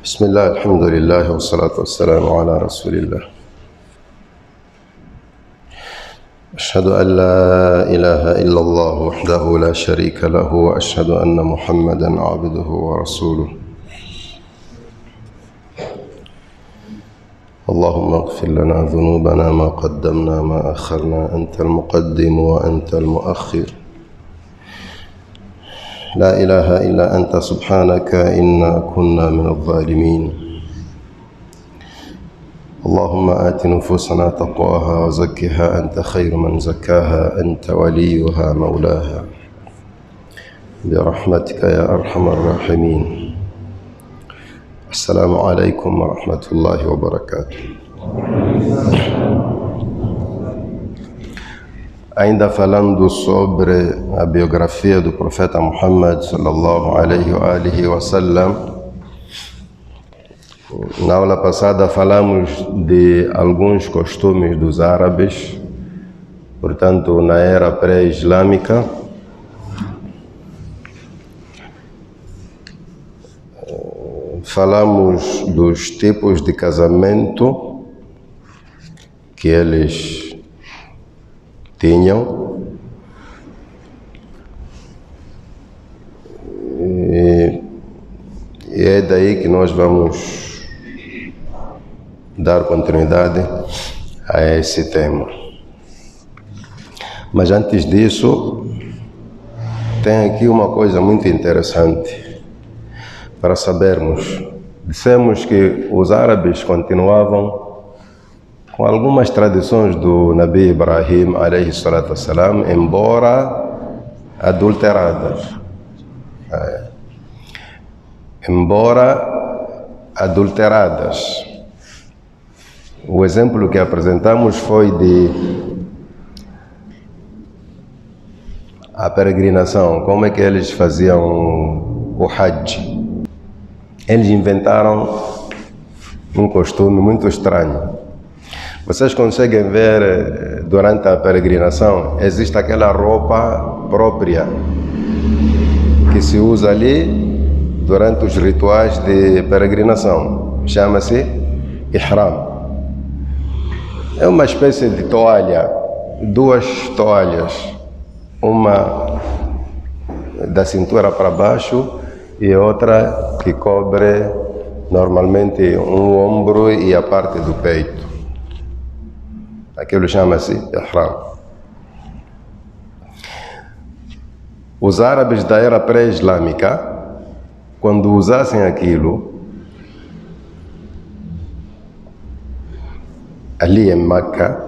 بسم الله الحمد لله والصلاة والسلام على رسول الله. أشهد أن لا إله إلا الله وحده لا شريك له وأشهد أن محمدا عبده ورسوله. اللهم اغفر لنا ذنوبنا ما قدمنا ما أخرنا، أنت المقدم وأنت المؤخر، لا إله إلا أنت سبحانك إنا كنا من الظالمين. اللهم آت نفوسنا تقواها وزكها أنت خير من زكاها، أنت وليها مولاها، برحمتك يا أرحم الراحمين. السلام عليكم ورحمة الله وبركاته. Ainda falando sobre a biografia do profeta Muhammad sallallahu alaihi wa sallam, na aula passada falamos de alguns costumes dos árabes, portanto na era pré-islâmica. Falamos dos tipos de casamento que eles tinham e é daí que nós vamos dar continuidade a esse tema. Mas antes disso, tem aqui uma coisa muito interessante para sabermos. Dissemos que os árabes continuavam com algumas tradições do Nabi Ibrahim alayhi salatu wassalam, embora adulteradas. O exemplo que apresentamos foi de a peregrinação, como é que eles faziam o Hajj. Eles inventaram um costume muito estranho. Vocês conseguem ver, durante a peregrinação, existe aquela roupa própria que se usa ali durante os rituais de peregrinação. Chama-se Ihram. É uma espécie de toalha, duas toalhas, uma da cintura para baixo e outra que cobre normalmente um ombro e a parte do peito. Aquilo chama-se Ihram. Os árabes da era pré-islâmica, quando usassem aquilo, ali em Meca,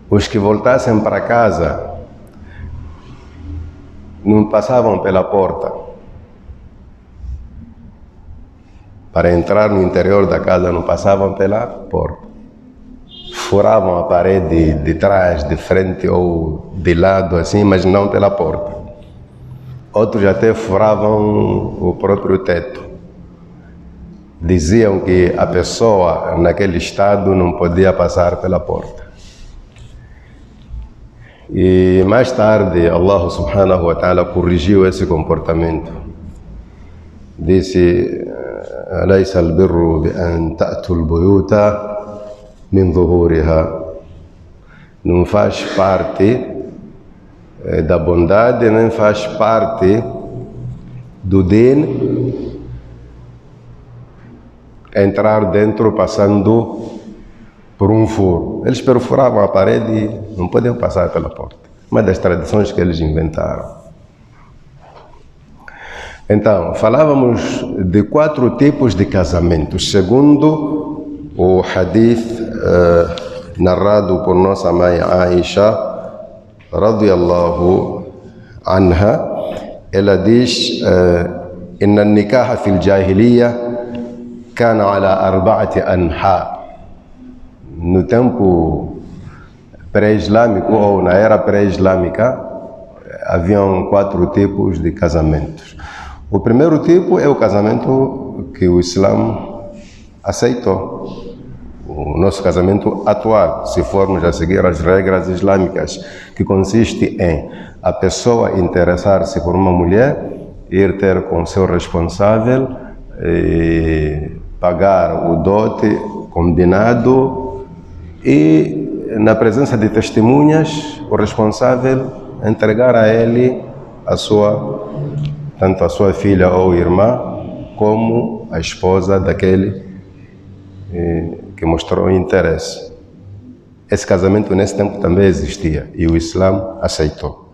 os que voltassem para casa não passavam pela porta. Para entrar no interior da casa não passavam pela porta. Furavam a parede de trás, de frente ou de lado assim, mas não pela porta. Outros até furavam o próprio teto. Diziam que a pessoa naquele estado não podia passar pela porta. E mais tarde Allah subhanahu wa ta'ala corrigiu esse comportamento. Disse: "Alaysa al-birru bi an ta'tu al-buyuta min zuhuriha." Não faz parte da bondade, nem faz parte do din entrar dentro passando por um furo. Eles perfuravam a parede e não podiam passar pela porta. Uma das tradições que eles inventaram. Então, falávamos de 4 tipos de casamentos, segundo o hadith narrado por nossa mãe Aisha, radiyallahu anha. Ela diz: "Inna an-nikaha fil jahiliya kana ala 4 anha." No tempo pré-islâmico ou na era pré-islâmica, haviam 4 tipos de casamentos. O primeiro tipo é o casamento que o Islã aceitou. O nosso casamento atual, se formos a seguir as regras islâmicas, que consiste em a pessoa interessar-se por uma mulher, ir ter com seu responsável, pagar o dote combinado e, na presença de testemunhas, o responsável entregar a ele tanto a sua filha ou irmã, como a esposa daquele que mostrou interesse. Esse casamento nesse tempo também existia e o Islã aceitou.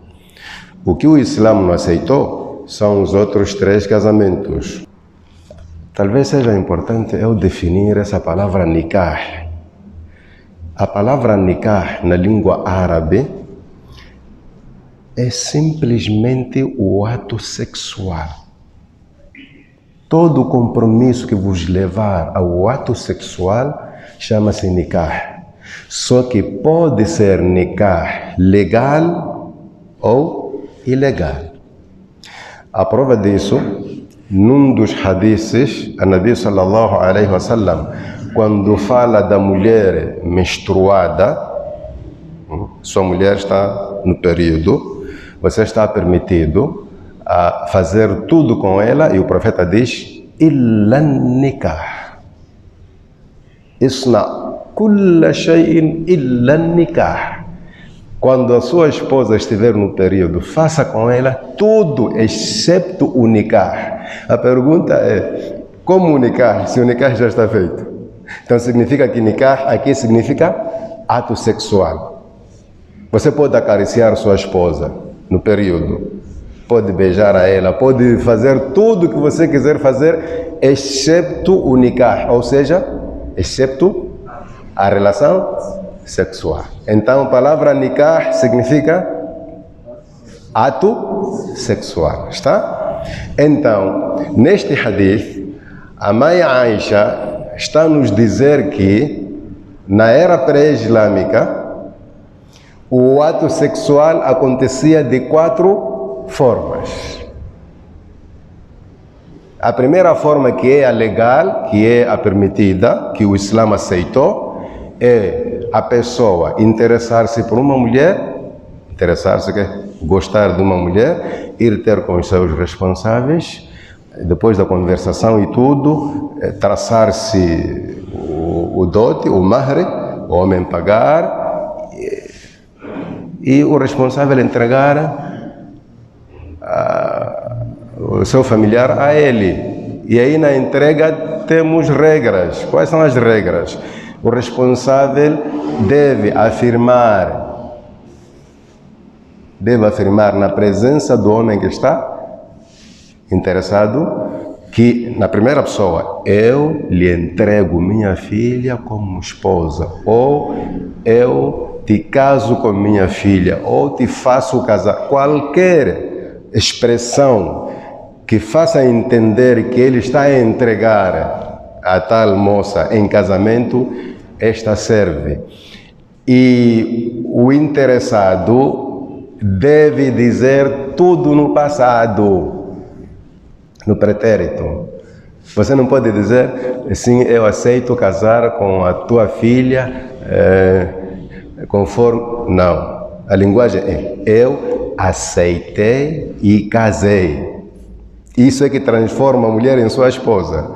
O que o Islã não aceitou são os outros 3 casamentos. Talvez seja importante eu definir essa palavra nikah. A palavra nikah na língua árabe é simplesmente o ato sexual. Todo compromisso que vos levar ao ato sexual chama-se nikah. Só que pode ser nikah legal ou ilegal. A prova disso, num dos hadiths, a Nabi sallallahu alaihi wasallam, quando fala da mulher menstruada, sua mulher está no período, você está permitido a fazer tudo com ela, e o profeta diz, illa nikah. Isna kulla shay'in illa nikah. Quando a sua esposa estiver no período, faça com ela tudo, excepto o nikah. A pergunta é, como o nikah, se o nikah já está feito? Então significa que nikah aqui significa ato sexual. Você pode acariciar sua esposa no período, pode beijar a ela, pode fazer tudo o que você quiser fazer, excepto o nikah, ou seja, excepto a relação sexual. Então a palavra nikah significa ato sexual, está? Então, neste hadith, a mãe Aisha está a nos dizer que na era pré-islâmica o ato sexual acontecia de 4 formas. A primeira forma, que é a legal, que é a permitida, que o Islã aceitou, é a pessoa interessar-se por uma mulher, gostar de uma mulher, ir ter com os seus responsáveis, depois da conversação e tudo, traçar-se o dote, o mahr, o homem pagar, e o responsável entregar o seu familiar a ele. E aí na entrega temos regras. Quais são as regras? O responsável deve afirmar na presença do homem que está interessado, que na primeira pessoa, eu lhe entrego minha filha como esposa, ou eu te caso com minha filha, ou te faço casar. Qualquer expressão que faça entender que ele está a entregar a tal moça em casamento, esta serve. E o interessado deve dizer tudo no passado, no pretérito. Você não pode dizer assim, eu aceito casar com a tua filha, conforme... Não. A linguagem é, eu aceitei e casei. Isso é que transforma a mulher em sua esposa.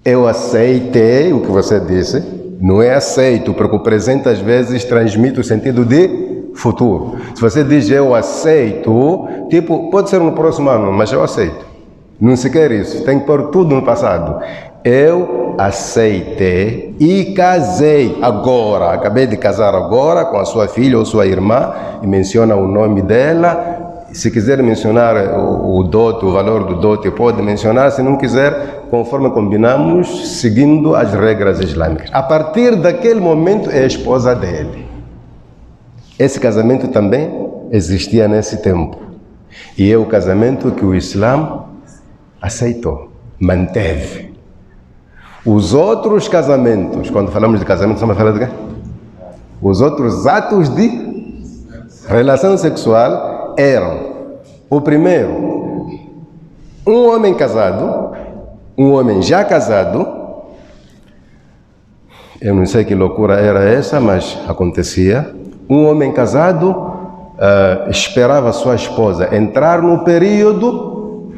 Eu aceitei o que você disse, não é aceito, porque o presente às vezes transmite o sentido de futuro. Se você diz eu aceito, tipo, pode ser no próximo ano, mas eu aceito. Não se quer isso, tem que pôr tudo no passado. Eu aceitei e casei agora, acabei de casar agora com a sua filha ou sua irmã, e menciona o nome dela. Se quiser mencionar o dote, o valor do dote, pode mencionar. Se não quiser, conforme combinamos, seguindo as regras islâmicas. A partir daquele momento é a esposa dele. Esse casamento também existia nesse tempo. E é o casamento que o Islã aceitou, manteve. Os outros casamentos, quando falamos de casamento, estamos falando de quê? Os outros atos de relação sexual eram, o primeiro, um homem casado, um homem já casado, eu não sei que loucura era essa, mas acontecia, um homem casado esperava sua esposa entrar no período,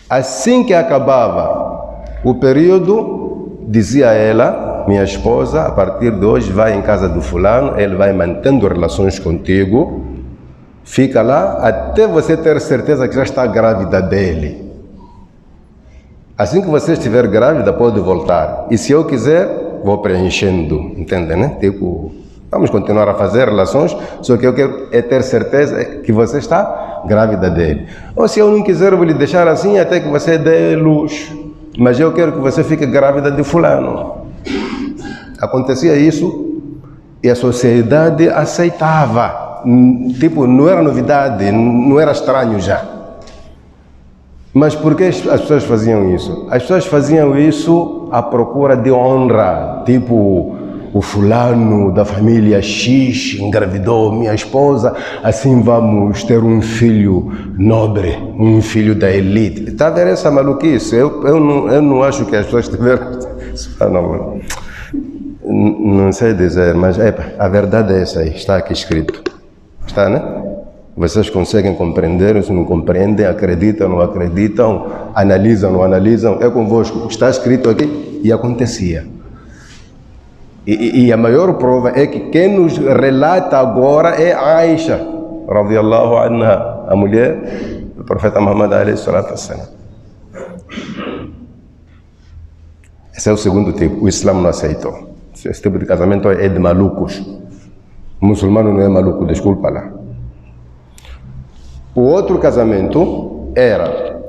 assim que acabava o período, dizia a ela, minha esposa, a partir de hoje vai em casa do fulano, ele vai mantendo relações contigo, fica lá até você ter certeza que já está grávida dele. Assim que você estiver grávida, pode voltar. E se eu quiser, vou preenchendo, entende, né? Tipo, vamos continuar a fazer relações, só que eu quero é ter certeza que você está grávida dele. Ou se eu não quiser, eu vou lhe deixar assim até que você dê luz. Mas eu quero que você fique grávida de fulano. Acontecia isso e a sociedade aceitava. Tipo, não era novidade, não era estranho já. Mas por que as pessoas faziam isso? As pessoas faziam isso à procura de honra. Tipo, o fulano da família X engravidou minha esposa, assim vamos ter um filho nobre, um filho da elite. Está a ver essa maluquice? Eu não acho que as pessoas tiveram... Não sei dizer, mas a verdade é essa aí, está aqui escrito. Está, né? Vocês conseguem compreender, se não compreendem, acreditam, não acreditam, analisam, não analisam, é convosco. Está escrito aqui e acontecia. E a maior prova é que quem nos relata agora é Aisha, radiyallahu anha, a mulher do profeta Muhammad alayhi salatu wassalam. Esse é o segundo tipo, o Islã não aceitou. Esse tipo de casamento é de malucos. O muçulmano não é maluco, desculpa lá. O outro casamento era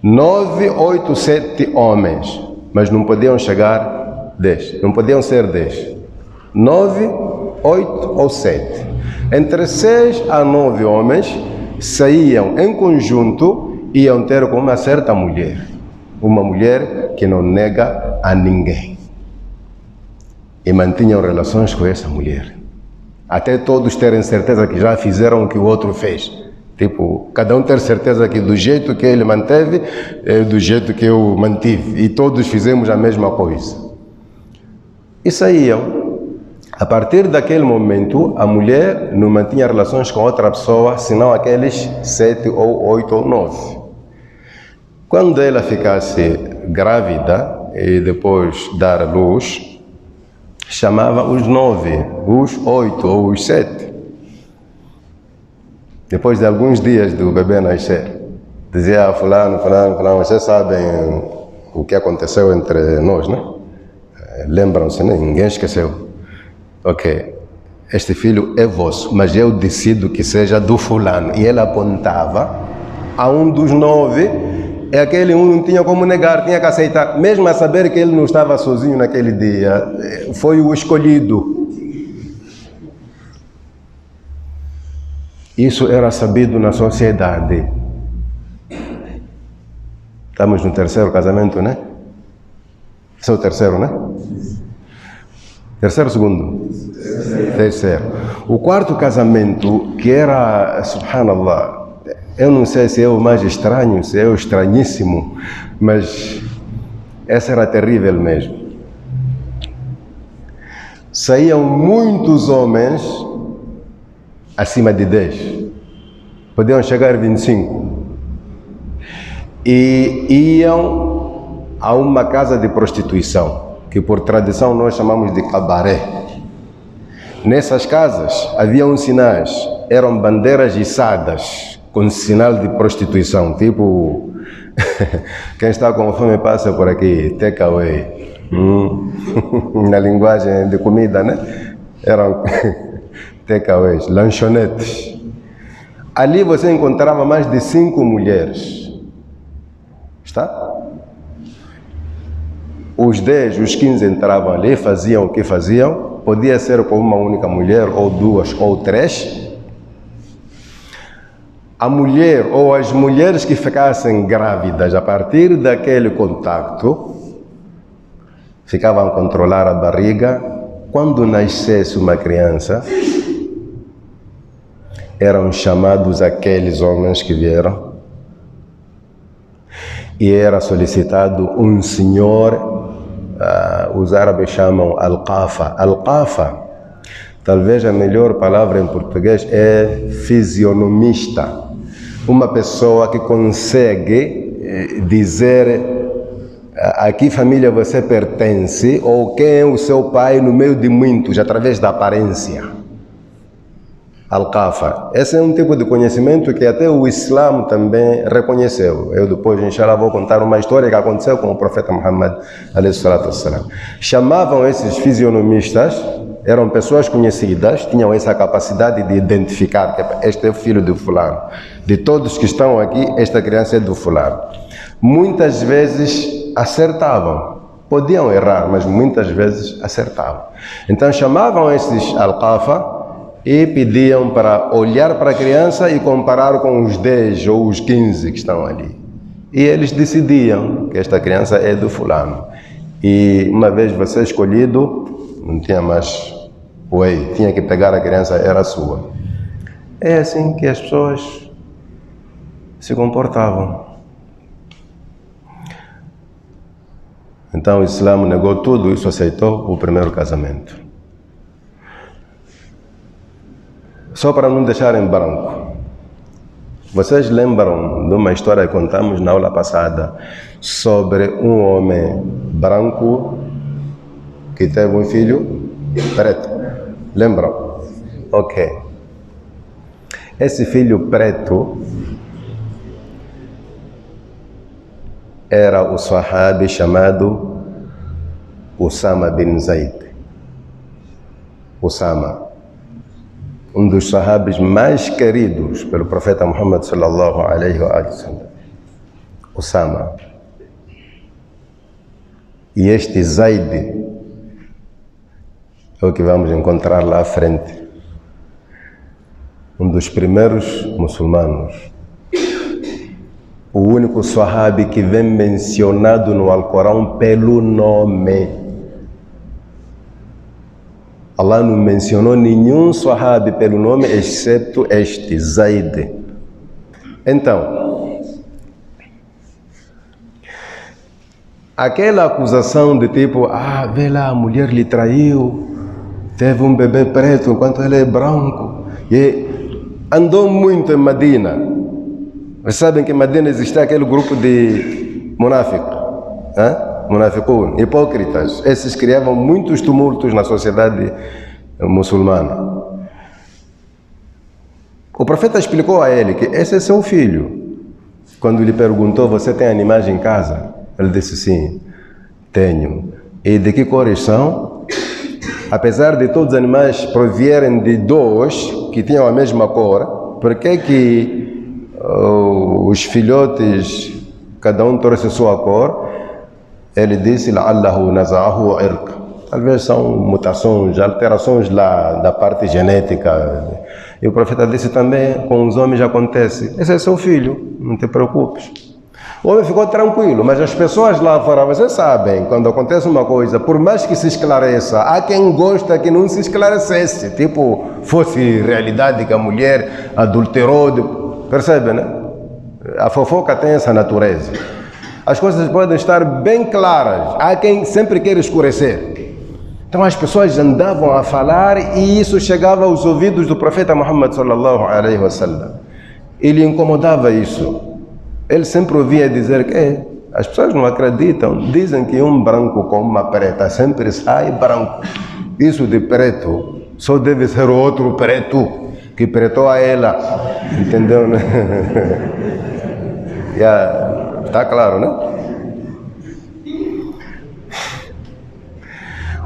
9, 8, 7 homens, mas não podiam chegar 10, não podiam ser 10. 9, 8 ou 7. Entre 6 a 9 homens saíam em conjunto e iam ter com uma certa mulher. Uma mulher que não nega a ninguém. E mantinham relações com essa mulher. Até todos terem certeza que já fizeram o que o outro fez. Tipo, cada um ter certeza que do jeito que ele manteve, é do jeito que eu mantive. E todos fizemos a mesma coisa. E saíam. A partir daquele momento, a mulher não mantinha relações com outra pessoa, senão aqueles 7 ou 8 ou 9. Quando ela ficasse grávida e depois dar luz, chamava os 9, os 8 ou os 7. Depois de alguns dias do bebê nascer, dizia fulano, vocês sabem o que aconteceu entre nós, né? Lembram-se, né? Ninguém esqueceu. Ok, este filho é vosso, mas eu decido que seja do fulano. E ele apontava a um dos 9, e aquele um não tinha como negar, tinha que aceitar. Mesmo a saber que ele não estava sozinho naquele dia, foi o escolhido. Isso era sabido na sociedade. Estamos no terceiro casamento, né? Esse é o terceiro, né? Terceiro ou segundo? Terceiro. O quarto casamento, que era, subhanallah, eu não sei se é o mais estranho, se é o estranhíssimo, mas essa era terrível mesmo. Saíam muitos homens acima de 10. Podiam chegar a 25. E iam a uma casa de prostituição, que por tradição nós chamamos de cabaré. Nessas casas haviam sinais, eram bandeiras içadas com sinal de prostituição, tipo quem está com fome passa por aqui, take away. Na linguagem de comida, né? Eram takeaways, lanchonetes. Ali você encontrava mais de 5 mulheres. Está? Os 10, os 15 entravam ali, faziam o que faziam. Podia ser com uma única mulher, ou 2, ou 3. A mulher, ou as mulheres que ficassem grávidas a partir daquele contacto, ficavam a controlar a barriga. Quando nascesse uma criança, eram chamados aqueles homens que vieram e era solicitado um senhor, os árabes chamam Al-Qafa. Al-Qafa, talvez a melhor palavra em português é fisionomista. Uma pessoa que consegue dizer a que família você pertence ou quem é o seu pai no meio de muitos, através da aparência. Al-Qafa. Esse é um tipo de conhecimento que até o Islã também reconheceu. Eu depois, inshallah, vou contar uma história que aconteceu com o profeta Muhammad, alayhi salatu wassalam. Chamavam esses fisionomistas, eram pessoas conhecidas, tinham essa capacidade de identificar que este é o filho do fulano. De todos que estão aqui, esta criança é do fulano. Muitas vezes acertavam. Podiam errar, mas muitas vezes acertavam. Então chamavam esses Al-Qafa e pediam para olhar para a criança e comparar com os 10 ou os 15 que estão ali. E eles decidiam que esta criança é do fulano. E uma vez você escolhido, não tinha mais way, tinha que pegar a criança, era sua. É assim que as pessoas se comportavam. Então o Islã negou tudo isso, aceitou o primeiro casamento. Só para não deixar em branco. Vocês lembram de uma história que contamos na aula passada sobre um homem branco que teve um filho preto? Lembram? Ok. Esse filho preto era o sahabi chamado Usama bin Zaid. Usama. Um dos sahabis mais queridos pelo profeta Muhammad sallallahu alaihi wa sallam. Usama. E este Zaid é o que vamos encontrar lá à frente. Um dos primeiros muçulmanos. O único sahabi que vem mencionado no Alcorão pelo nome. Allah não mencionou nenhum sahabi pelo nome, exceto este, Zaid. Então, aquela acusação de tipo, vê lá, a mulher lhe traiu, teve um bebê preto enquanto ele é branco, e andou muito em Medina. Vocês sabem que em Medina existe aquele grupo de munafiqun, hipócritas. Esses criavam muitos tumultos na sociedade muçulmana. O profeta explicou a ele que esse é seu filho. Quando lhe perguntou, você tem animais em casa? Ele disse, sim, tenho. E de que cores são? Apesar de todos os animais provierem de dois que tinham a mesma cor, por que os filhotes, cada um trouxe a sua cor? Ele disse, la'allahu naza'ahu irq. Talvez são mutações, alterações lá da parte genética. E o profeta disse também, com os homens acontece. Esse é seu filho, não te preocupes. O homem ficou tranquilo, mas as pessoas lá fora, vocês sabem, quando acontece uma coisa, por mais que se esclareça, há quem gosta que não se esclarecesse. Tipo, fosse realidade que a mulher adulterou. Percebe, né? A fofoca tem essa natureza. As coisas podem estar bem claras. Há quem sempre quer escurecer. Então as pessoas andavam a falar e isso chegava aos ouvidos do profeta Muhammad sallallahu alaihi wasallam. Ele incomodava isso. Ele sempre ouvia dizer que as pessoas não acreditam. Dizem que um branco com uma preta sempre sai branco. Isso de preto só deve ser outro preto que pretou a ela. Entendeu, né? Está claro, né?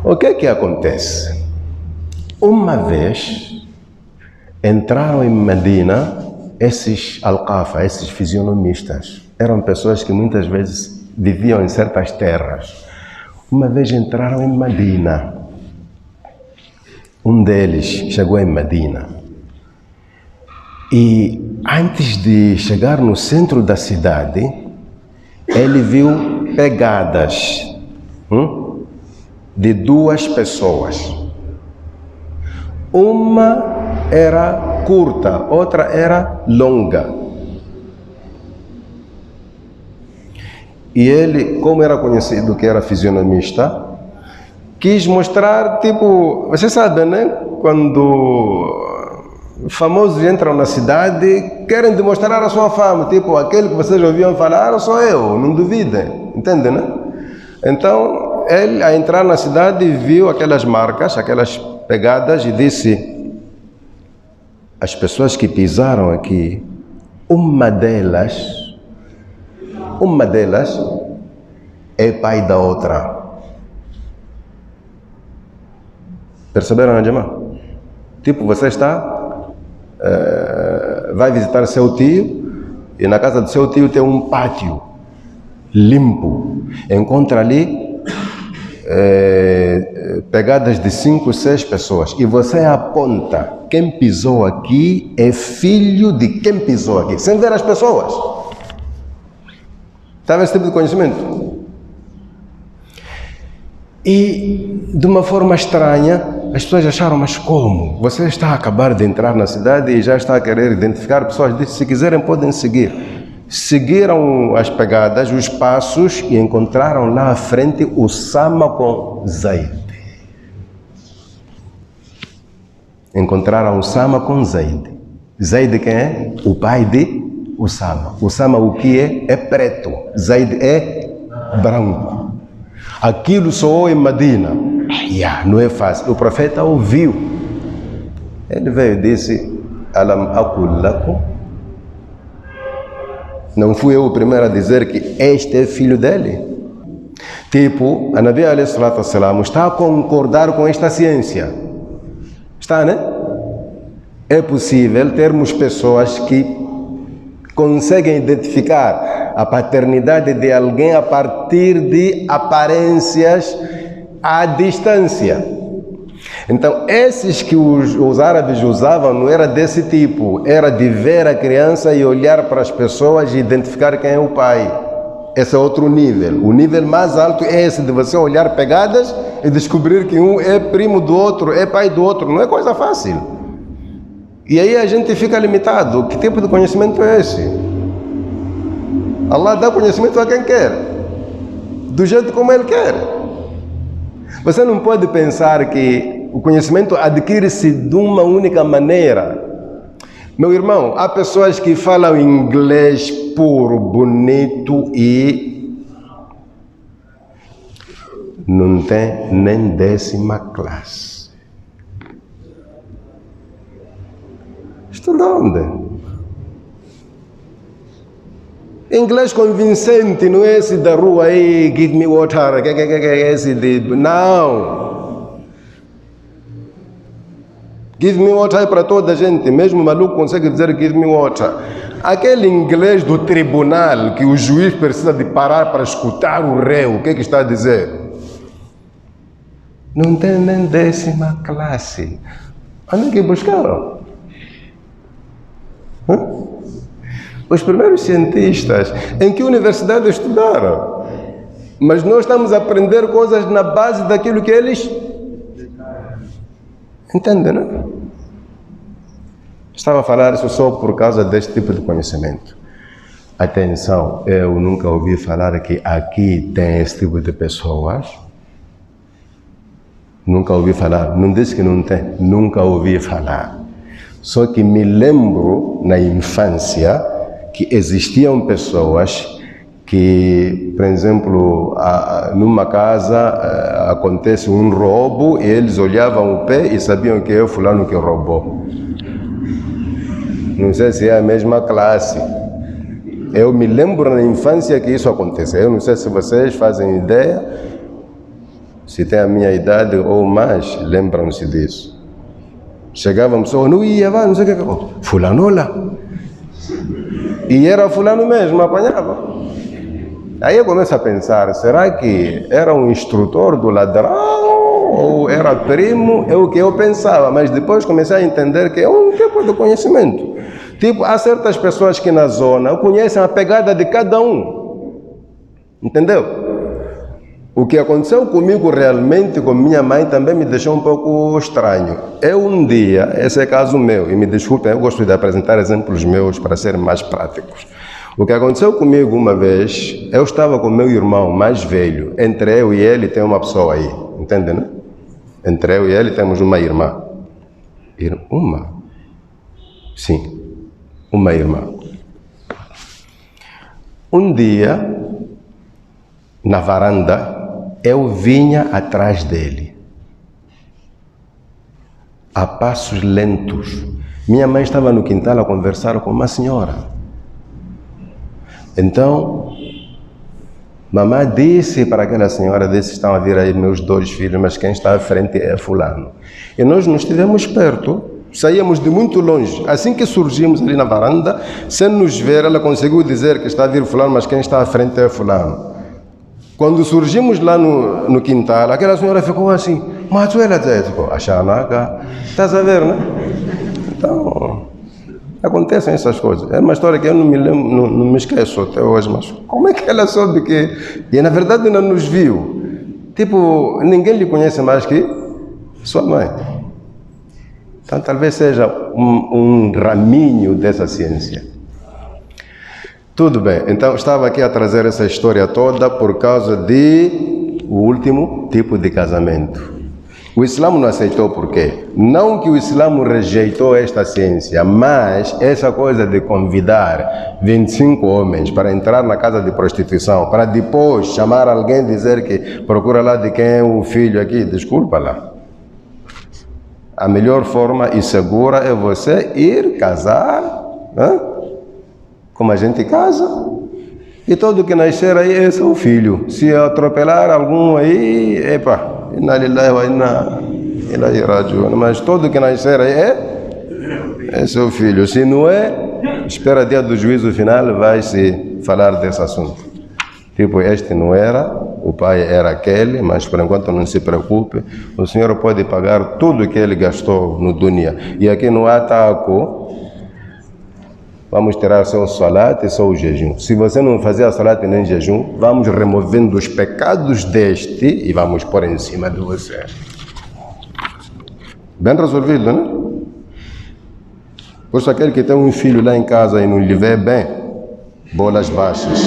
O que é que acontece? Uma vez entraram em Medina esses Al-Qafa, esses fisionomistas. Eram pessoas que muitas vezes viviam em certas terras. Uma vez entraram em Medina. Um deles chegou em Medina. E antes de chegar no centro da cidade, ele viu pegadas de duas pessoas. Uma era curta, outra era longa. E ele, como era conhecido que era fisionomista, quis mostrar, tipo, você sabe, né? Quando famosos entram na cidade, querem demonstrar a sua fama, tipo, aquele que vocês ouviam falar, sou eu, não duvidem, entende, né? Então, ele, a entrar na cidade, viu aquelas marcas, aquelas pegadas e disse: as pessoas que pisaram aqui, uma delas é pai da outra. Perceberam, Adjamá? Tipo, você vai visitar seu tio e na casa do seu tio tem um pátio limpo. Encontra ali pegadas de 5, 6 pessoas e você aponta: quem pisou aqui é filho de quem pisou aqui, sem ver as pessoas. Estava esse tipo de conhecimento. E de uma forma estranha, as pessoas acharam: mas como? Você está a acabar de entrar na cidade e já está a querer identificar pessoas. Disse: se quiserem podem seguir. Seguiram as pegadas, os passos, e encontraram lá à frente Usama com Zaid. Encontraram Usama com Zaid. Zaid quem é? O pai de Usama. Usama o que é? É preto. Zaid é branco. Aquilo soou em Medina. Não é fácil. O profeta ouviu. Ele veio e disse: Alam aquul lakum? Não fui eu o primeiro a dizer que este é filho dele? Tipo, a Nabi alayhi salatu wassalam está a concordar com esta ciência. Está, né? É possível termos pessoas que conseguem identificar a paternidade de alguém a partir de aparências à distância. Então, esses que os árabes usavam não era desse tipo, era de ver a criança e olhar para as pessoas e identificar quem é o pai. Esse é outro nível. O nível mais alto é esse de você olhar pegadas e descobrir que um é primo do outro, é pai do outro. Não é coisa fácil. E aí a gente fica limitado. Que tipo de conhecimento é esse? Allah dá conhecimento a quem quer, do jeito como Ele quer. Você não pode pensar que o conhecimento adquire-se de uma única maneira. Meu irmão, há pessoas que falam inglês puro, bonito e não tem nem 10ª classe. Estuda onde? Inglês convincente, não é esse da rua aí, give me water, esse de... Não! Give me water é para toda a gente, mesmo o maluco consegue dizer give me water. Aquele inglês do tribunal, que o juiz precisa de parar para escutar o réu, o que é que está a dizer? Não tem nem 10ª classe. Onde é que buscaram? Os primeiros cientistas, em que universidade estudaram? Mas nós estamos a aprender coisas na base daquilo que eles entendem, né? Estava a falar isso só por causa deste tipo de conhecimento. Atenção, eu nunca ouvi falar que aqui tem esse tipo de pessoas. Nunca ouvi falar. Não disse que não tem, nunca ouvi falar. Só que me lembro, na infância, que existiam pessoas que, por exemplo, numa casa acontece um roubo e eles olhavam o pé e sabiam que é o fulano que roubou. Não sei se é a mesma classe. Eu me lembro na infância que isso aconteceu. Eu não sei se vocês fazem ideia, se tem a minha idade ou mais, lembram-se disso. Chegavam pessoas, não ia, não sei o que, fulano lá. E era fulano mesmo, apanhava. Aí eu começo a pensar, será que era um instrutor do ladrão ou era primo? É o que eu pensava, mas depois comecei a entender que é um tipo de conhecimento. Tipo, há certas pessoas que na zona conhecem a pegada de cada um. Entendeu? O que aconteceu comigo realmente, com minha mãe, também me deixou um pouco estranho. Eu um dia, esse é caso meu, e me desculpem, eu gosto de apresentar exemplos meus para serem mais práticos. O que aconteceu comigo uma vez, eu estava com meu irmão mais velho. Entre eu e ele tem uma pessoa aí, entende, né? Entre eu e ele temos uma irmã. Uma? Sim, uma irmã. Um dia, na varanda, eu vinha atrás dele, a passos lentos. Minha mãe estava no quintal a conversar com uma senhora. Então, mamãe disse para aquela senhora, disse, estão a vir aí meus 2 filhos, mas quem está à frente é fulano. E nós não estivemos perto, saíamos de muito longe. Assim que surgimos ali na varanda, sem nos ver, ela conseguiu dizer que está a vir fulano, mas quem está à frente é fulano. Quando surgimos lá no quintal, aquela senhora ficou assim, mas ela disse, Axanaca, estás a ver, né? Então, acontecem essas coisas. É uma história que eu não me lembro, não me esqueço até hoje, mas como é que ela soube que... E na verdade não nos viu. Tipo, ninguém lhe conhece mais que sua mãe. Então talvez seja um raminho dessa ciência. Tudo bem, então estava aqui a trazer essa história toda por causa de o último tipo de casamento. O Islã não aceitou por quê? Não que o Islã rejeitou esta ciência, mas essa coisa de convidar 25 homens para entrar na casa de prostituição, para depois chamar alguém e dizer que procura lá de quem é o filho aqui, desculpa lá. A melhor forma e segura é você ir casar, né? Como a gente casa, e todo que nascer aí é seu filho. Se atropelar algum aí, epa, inna lillahi wa inna ilaihi rajiun. Mas todo que nascer aí é seu filho. Se não é, espera dia do juízo final, vai se falar desse assunto. Tipo, este não era, o pai era aquele, mas por enquanto não se preocupe, o senhor pode pagar tudo que ele gastou no dunya. E aqui no ataco, vamos tirar seu salat e seu jejum. Se você não fazer a salat nem jejum, vamos removendo os pecados deste e vamos pôr em cima de você. Bem resolvido, né? Por isso aquele que tem um filho lá em casa e não lhe vê bem, bolas baixas.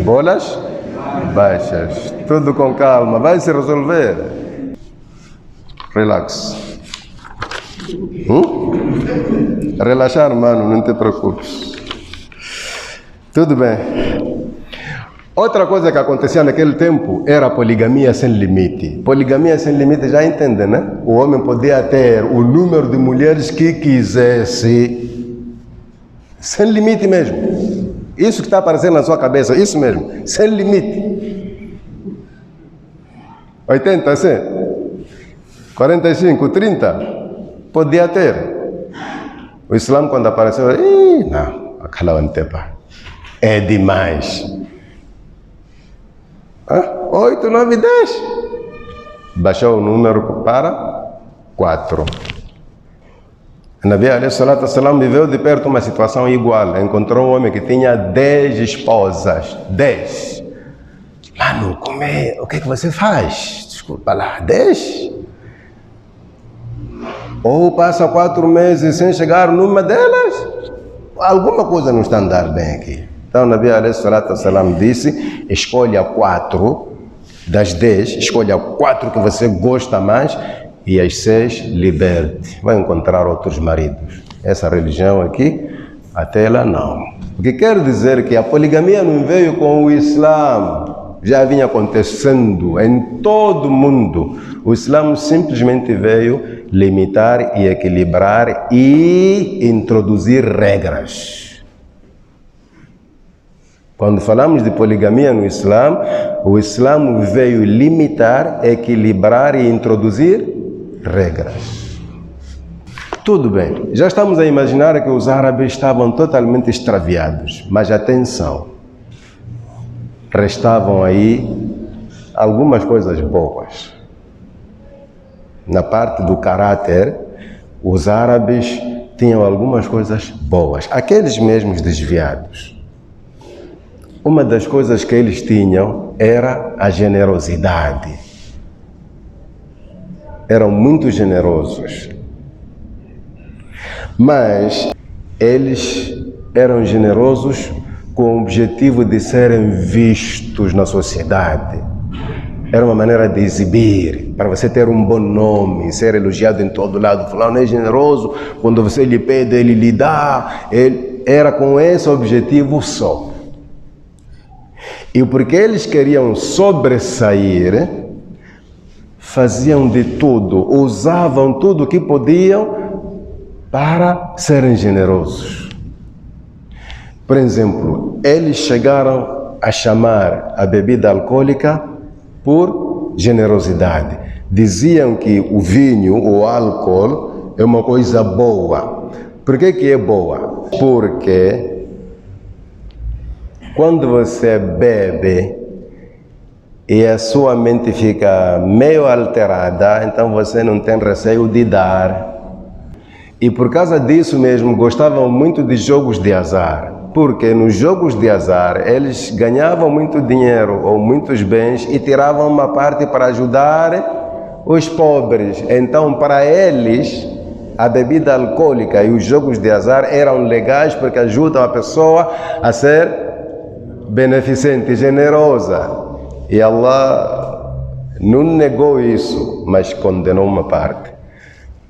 Bolas baixas. Tudo com calma, vai se resolver. Relax. Relaxar, mano, não te preocupes. Tudo bem. Outra coisa que acontecia naquele tempo era a poligamia sem limite. Poligamia sem limite, já entende, né? O homem podia ter o número de mulheres que quisesse, sem limite mesmo. Isso que está aparecendo na sua cabeça, isso mesmo, sem limite. 80, assim, 45, 30, podia ter. O Islã, quando apareceu, não, aquela antepa é demais. 8, 9, 10. Baixou o número para 4. O Nabi alayhi salatu wassalam viveu de perto uma situação igual. Encontrou um homem que tinha 10 esposas. 10. Mano, o que você faz? Desculpa lá, 10? Ou passa 4 meses sem chegar numa delas? Alguma coisa não está a andar bem aqui. Então o Nabi alayhi salatu wassalam disse, escolha 4 das 10, escolha 4 que você gosta mais e as 6 liberte. Vai encontrar outros maridos. Essa religião aqui, até lá não. O que quer dizer que a poligamia não veio com o Islã. Já vinha acontecendo em todo o mundo. O Islã simplesmente veio limitar e equilibrar e introduzir regras. Quando falamos de poligamia no Islã, o Islã veio limitar, equilibrar e introduzir regras. Tudo bem, já estamos a imaginar que os árabes estavam totalmente extraviados, mas atenção, restavam aí algumas coisas boas. Na parte do caráter, os árabes tinham algumas coisas boas, aqueles mesmos desviados. Uma das coisas que eles tinham era a generosidade. Eram muito generosos. Mas eles eram generosos com o objetivo de serem vistos na sociedade. Era uma maneira de exibir, para você ter um bom nome, ser elogiado em todo lado. Fulano é generoso, quando você lhe pede, ele lhe dá. Ele era com esse objetivo só. E porque eles queriam sobressair, faziam de tudo, usavam tudo o que podiam para serem generosos. Por exemplo, eles chegaram a chamar a bebida alcoólica por generosidade. Diziam que o vinho, o álcool, é uma coisa boa. Por que é boa? Porque quando você bebe e a sua mente fica meio alterada, então você não tem receio de dar. E por causa disso mesmo, gostavam muito de jogos de azar. Porque nos jogos de azar, eles ganhavam muito dinheiro ou muitos bens e tiravam uma parte para ajudar os pobres. Então, para eles, a bebida alcoólica e os jogos de azar eram legais porque ajudam a pessoa a ser beneficente, generosa. E Allah não negou isso, mas condenou uma parte.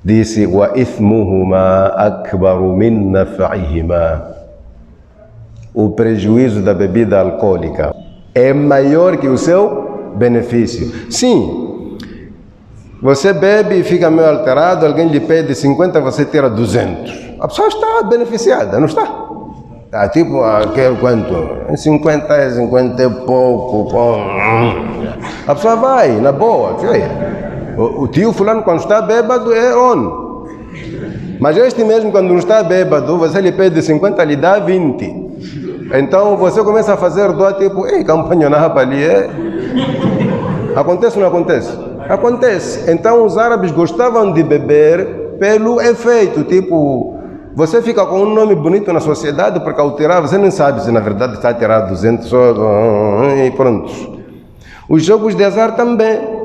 Disse: "Wa ithmuhuma akbaru min naf'ihima." O prejuízo da bebida alcoólica é maior que o seu benefício. Sim, você bebe e fica meio alterado, alguém lhe pede 50, você tira 200. A pessoa está beneficiada, não está? Tá, tipo, quero quanto? 50, 50 e pouco. A pessoa vai, na boa. O tio fulano, quando está bêbado, é on. Mas este mesmo, quando não está bêbado, você lhe pede 50, lhe dá 20. Então você começa a fazer doa tipo, ei, campanha na rapa ali, é? Acontece ou não acontece? Acontece. Então os árabes gostavam de beber pelo efeito, tipo, você fica com um nome bonito na sociedade, porque ao tirar, você nem sabe se na verdade está a tirar 200 só, e pronto. Os jogos de azar também.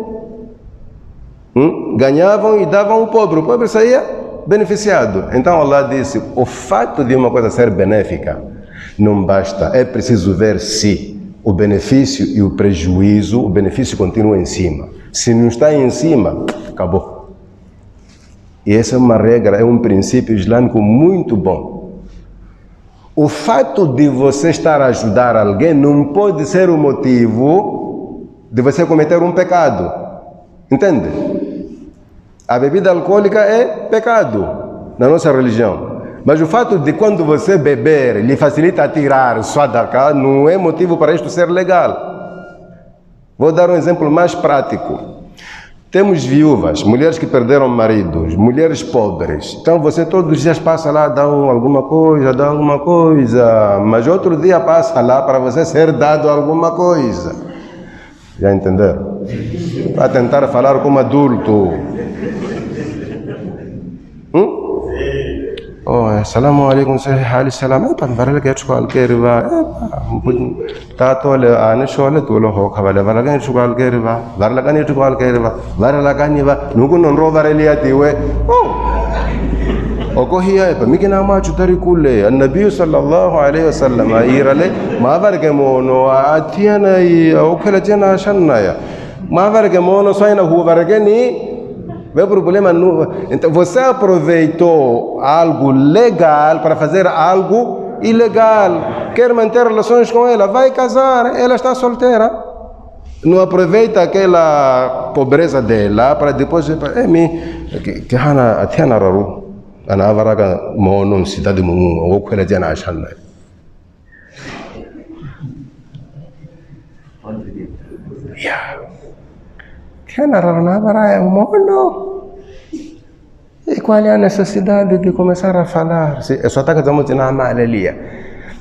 Ganhavam e davam ao pobre. O pobre saía beneficiado. Então Allah disse, o fato de uma coisa ser benéfica não basta, é preciso ver se o benefício e o prejuízo, o benefício continua em cima. Se não está em cima, acabou. E essa é uma regra, é um princípio islâmico muito bom. O fato de você estar a ajudar alguém não pode ser o motivo de você cometer um pecado. Entende? A bebida alcoólica é pecado na nossa religião. Mas o fato de quando você beber lhe facilita tirar sadaqa não é motivo para isto ser legal. Vou dar um exemplo mais prático. Temos viúvas, mulheres que perderam maridos, mulheres pobres. Então você todos os dias passa lá, dá alguma coisa, mas outro dia passa lá para você ser dado alguma coisa. Já entenderam? Para tentar falar como adulto. Assalamu alaikum, hali salam. Varla que escola que riva. Tá tole ane shole tolo ho khabale varla que escola que riva. Varla que escola que riva. Varla que niva. Nugu non ro vareli atiwe. Okohiya pa mikina ma chutari kulle. An-nabiy sallallahu alaihi wasallam irale ma varge mono atiana e okela jena shanaya. Ma varge mono saina hu varge ni. O problema não. Então você aproveitou algo legal para fazer algo ilegal. Quer manter relações com ela, vai casar, ela está solteira. Não aproveita aquela pobreza dela para depois que hana atiana raru ana varaga monon cidade mumu ou que ela jana achando. E qual é a necessidade de começar a falar? É só que estamos na malaria.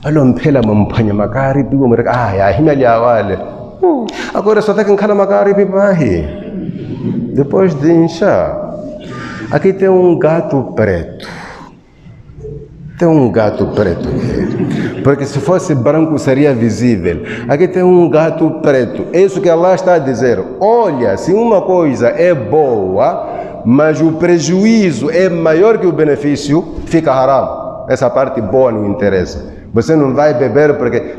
Alô, mpela mampanha macari, bigo mereka. Ya himali awale. Agora só que encala macari bibahi. Depois de inchar, aqui tem um gato preto. Tem um gato preto. Porque se fosse branco seria visível. Aqui tem um gato preto. É isso que Allah está a dizer. Olha, se uma coisa é boa, mas o prejuízo é maior que o benefício, fica haram. Essa parte boa não interessa. Você não vai beber porque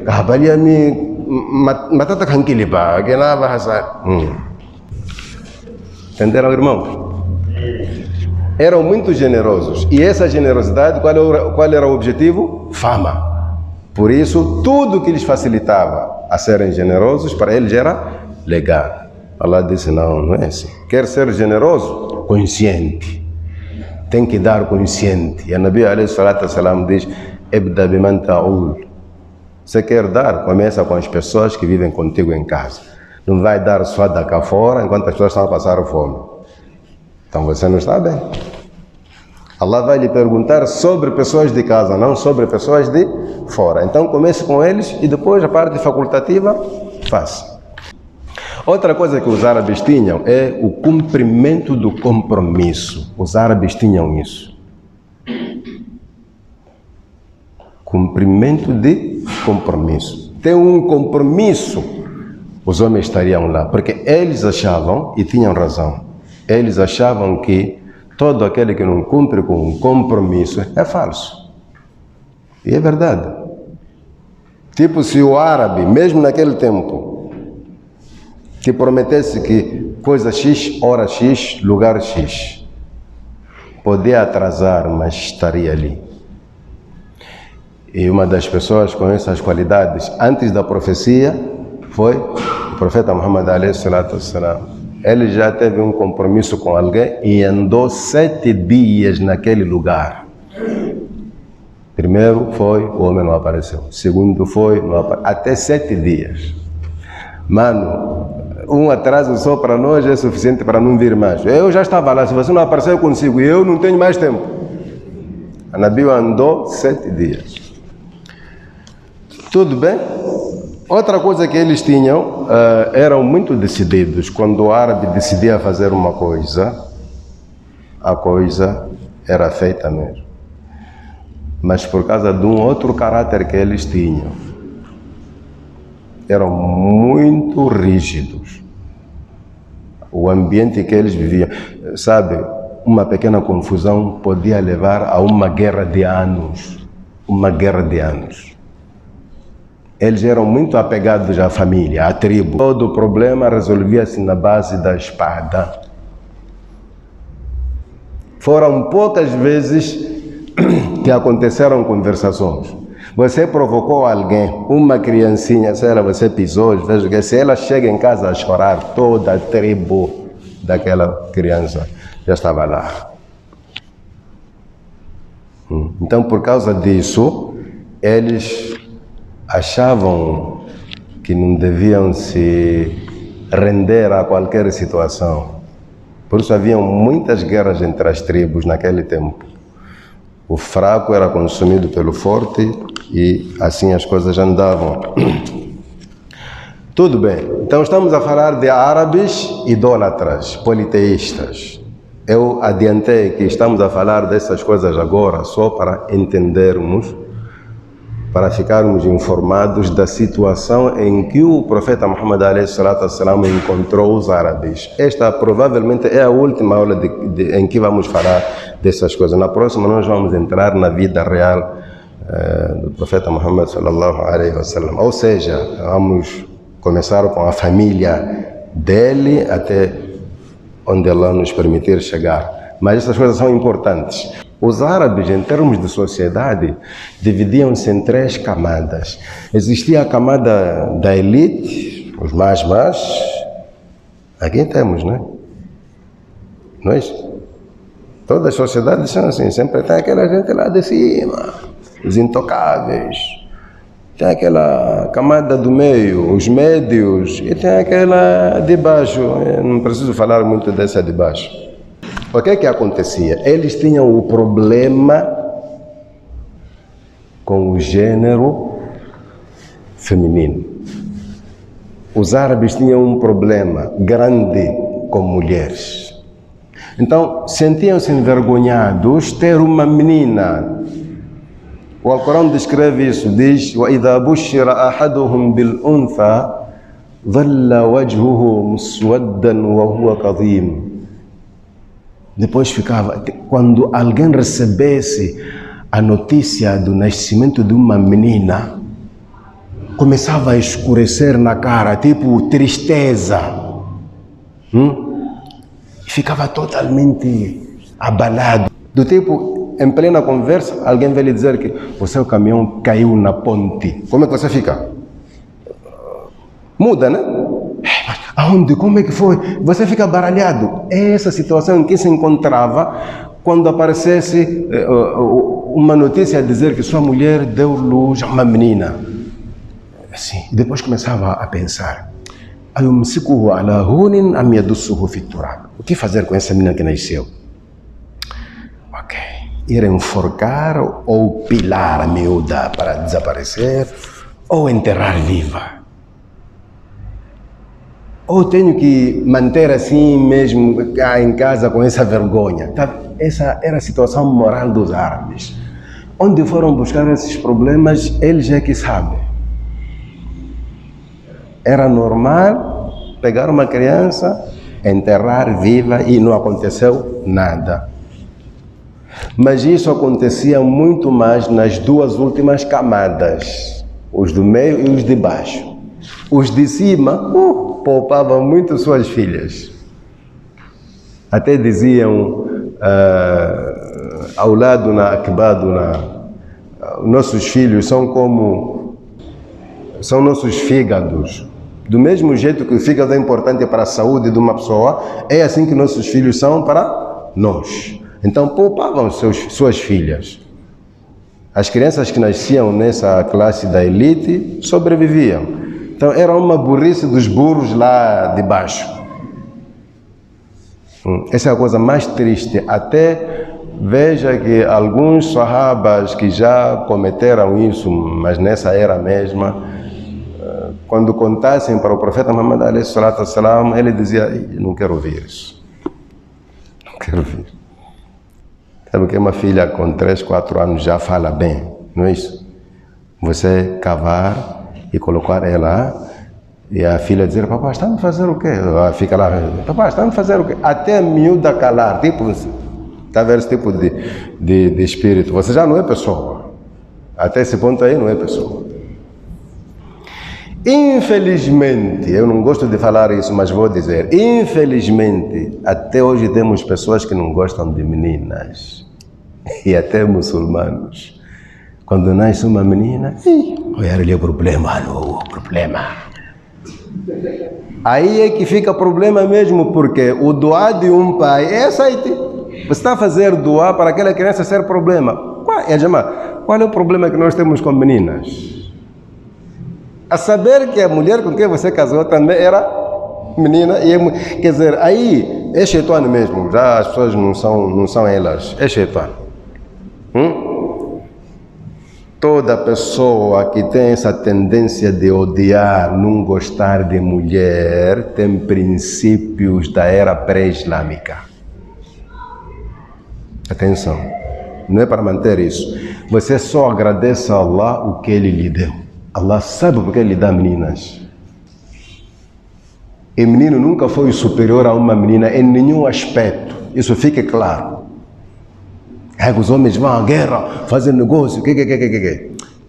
matata kankiliba, que não vai passar. Entenderam, irmão? Eram muito generosos. E essa generosidade, qual era o objetivo? Fama. Por isso, tudo que lhes facilitava a serem generosos, para eles era legal. Allah disse, não é assim. Quer ser generoso? Consciente. Tem que dar consciente. E a Nabi alayhi salatu wassalam diz, Ibda biman ta'ul. Você quer dar? Começa com as pessoas que vivem contigo em casa. Não vai dar só da cá fora enquanto as pessoas estão a passar fome. Então você não está bem. Allah vai lhe perguntar sobre pessoas de casa, não sobre pessoas de fora. Então comece com eles e depois a parte facultativa, faça. Outra coisa que os árabes tinham é o cumprimento do compromisso. Os árabes tinham isso. Cumprimento de compromisso. Tem um compromisso, os homens estariam lá, porque eles achavam, e tinham razão, eles achavam que todo aquele que não cumpre com um compromisso é falso. E é verdade. Tipo, se o árabe, mesmo naquele tempo, te prometesse que coisa X, hora X, lugar X, podia atrasar, mas estaria ali. E uma das pessoas com essas qualidades, antes da profecia, foi o profeta Muhammad alayhi salatu wassalam. Ele já teve um compromisso com alguém e andou 7 dias naquele lugar. Primeiro foi, o homem não apareceu. Segundo foi, não apareceu. Até 7 dias. Mano, um atraso só para nós é suficiente para não vir mais. Eu já estava lá, se você não apareceu eu consigo, e eu não tenho mais tempo. A Nabi andou 7 dias. Tudo bem? Outra coisa que eles tinham, eram muito decididos. Quando o árabe decidia fazer uma coisa, a coisa era feita mesmo. Mas por causa de um outro caráter que eles tinham, eram muito rígidos. O ambiente que eles viviam, sabe, uma pequena confusão podia levar a uma guerra de anos. Uma guerra de anos. Eles eram muito apegados à família, à tribo. Todo o problema resolvia-se na base da espada. Foram poucas vezes que aconteceram conversações. Você provocou alguém, uma criancinha, sei lá, você pisou, veja que se ela chega em casa a chorar, toda a tribo daquela criança já estava lá. Então, por causa disso, eles achavam que não deviam se render a qualquer situação. Por isso haviam muitas guerras entre as tribos naquele tempo. O fraco era consumido pelo forte e assim as coisas andavam. Tudo bem, então estamos a falar de árabes idólatras, politeístas. Eu adiantei que estamos a falar dessas coisas agora só para entendermos, para ficarmos informados da situação em que o profeta Muhammad alayhi salatu wassalam encontrou os árabes. Esta provavelmente é a última aula em que vamos falar dessas coisas. Na próxima nós vamos entrar na vida real do profeta Muhammad sallallahu alayhi wasallam. Ou seja, vamos começar com a família dele até onde Allah nos permitir chegar. Mas essas coisas são importantes. Os árabes, em termos de sociedade, dividiam-se em 3 camadas. Existia a camada da elite, os mais, aqui temos, né? Nós, todas as sociedades são assim, sempre tem aquela gente lá de cima, os intocáveis. Tem aquela camada do meio, os médios, e tem aquela de baixo. Eu não preciso falar muito dessa de baixo. O que é que acontecia? Eles tinham o problema com o gênero feminino. Os árabes tinham um problema grande com mulheres. Então, sentiam-se envergonhados ter uma menina. O Alcorão descreve isso, diz: وَإِذَا بُشِّرَ أَحَدُهُمْ بِالْأُنْثَى ظَلَّ وَجْهُهُ مُسْوَدًّا وَهُوَ كَظِيمٌ. Depois ficava, quando alguém recebesse a notícia do nascimento de uma menina, começava a escurecer na cara, tipo tristeza. Ficava totalmente abalado. Do tipo, em plena conversa, alguém vai lhe dizer que o seu caminhão caiu na ponte. Como é que você fica? Muda, né? Mas aonde? Como é que foi? Você fica baralhado. É essa situação em que se encontrava quando aparecesse uma notícia a dizer que sua mulher deu luz a uma menina. Assim, e depois começava a pensar, o que fazer com essa menina que nasceu? Ok, ir enforcar ou pilar a miúda para desaparecer, ou enterrar viva. Ou tenho que manter assim mesmo em casa com essa vergonha. Essa era a situação moral dos árabes. Onde foram buscar esses problemas, eles é que sabem. Era normal pegar uma criança, enterrar viva e não aconteceu nada. Mas isso acontecia muito mais nas duas últimas camadas, os do meio e os de baixo. Os de cima poupavam muito suas filhas. Até diziam ao lado nossos filhos são nossos fígados. Do mesmo jeito que o fígado é importante para a saúde de uma pessoa, é assim que nossos filhos são para nós. Então poupavam suas filhas. As crianças que nasciam nessa classe da elite sobreviviam. Então era uma burrice dos burros lá de baixo. Essa é a coisa mais triste. Até veja que alguns sahabas que já cometeram isso, mas nessa era mesma, quando contassem para o profeta Muhammad alayhi salatu wassalam, ele dizia, não quero ouvir isso. Não quero ouvir. Sabe que uma filha com 3, 4 anos já fala bem, não é isso? Você cavar e colocar ela, e a filha dizer, papai, está a fazer o quê? Ela fica lá, papai, está a fazer o quê? Até a miúda calar, tipo, está a ver esse tipo de espírito. Você já não é pessoa. Até esse ponto aí não é pessoa. Infelizmente, eu não gosto de falar isso, mas vou dizer, infelizmente, até hoje temos pessoas que não gostam de meninas, e até muçulmanos. Quando nasce uma menina, olha ali o problema. Aí é que fica problema mesmo, porque o doar de um pai é aceite. Você está a fazer doar para aquela criança ser problema. Qual é o problema que nós temos com meninas? A saber que a mulher com quem você casou também era menina, quer dizer, aí é Sheitani mesmo, já as pessoas não são elas, é Sheitani. Toda pessoa que tem essa tendência de odiar, não gostar de mulher, tem princípios da era pré-islâmica. Atenção, não é para manter isso. Você só agradece a Allah o que Ele lhe deu. Allah sabe porque Ele dá meninas. E menino nunca foi superior a uma menina em nenhum aspecto. Isso fica claro. Os homens vão à guerra, fazem negócio,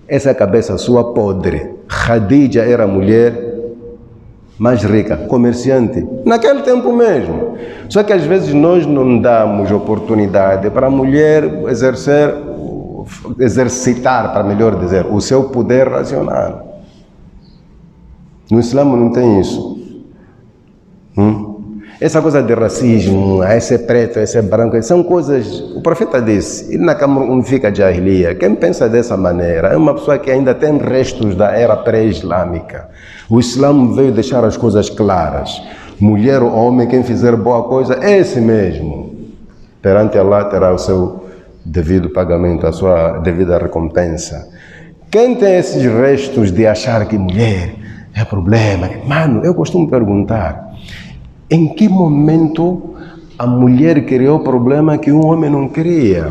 Essa é a cabeça sua podre. Khadija era a mulher mais rica, comerciante, naquele tempo mesmo. Só que às vezes nós não damos oportunidade para a mulher exercitar, para melhor dizer, o seu poder racional. No Islã não tem isso. Essa coisa de racismo, esse é preto, esse é branco, são coisas, o profeta disse, e na cama fica jahiliya. Quem pensa dessa maneira é uma pessoa que ainda tem restos da era pré-islâmica. O Islã veio deixar as coisas claras. Mulher ou homem, quem fizer boa coisa, esse mesmo, perante Allah terá o seu devido pagamento, a sua devida recompensa. Quem tem esses restos de achar que mulher é problema, mano, eu costumo perguntar, em que momento a mulher criou problema que um homem não queria?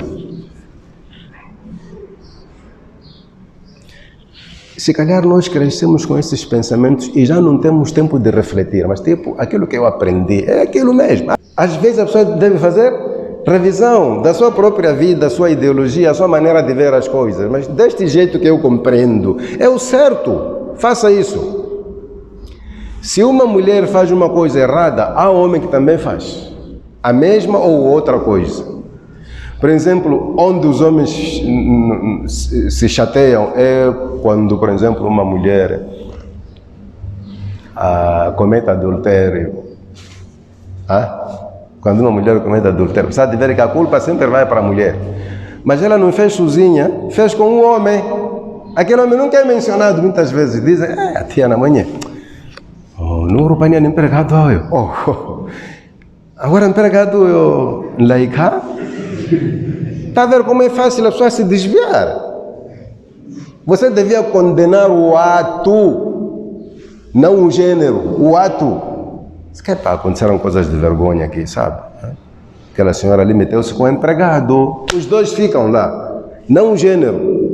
Se calhar nós crescemos com esses pensamentos e já não temos tempo de refletir, mas tipo, aquilo que eu aprendi é aquilo mesmo. Às vezes a pessoa deve fazer revisão da sua própria vida, da sua ideologia, a sua maneira de ver as coisas, mas deste jeito que eu compreendo, é o certo, faça isso. Se uma mulher faz uma coisa errada, há um homem que também faz a mesma ou outra coisa. Por exemplo, onde os homens se chateiam é quando, por exemplo, uma mulher comete adultério. Quando uma mulher comete adultério, precisa de ver que a culpa sempre vai para a mulher. Mas ela não fez sozinha, fez com um homem. Aquele homem nunca é mencionado muitas vezes. Dizem, a tia na manhã. Não rupania nem empregado. Agora empregado laica. Está a ver como é fácil a pessoa se desviar. Você devia condenar o ato, não o gênero, o ato. Se quer aconteceram coisas de vergonha aqui, sabe? Aquela senhora ali meteu-se com o empregado. Os dois ficam lá, não o gênero.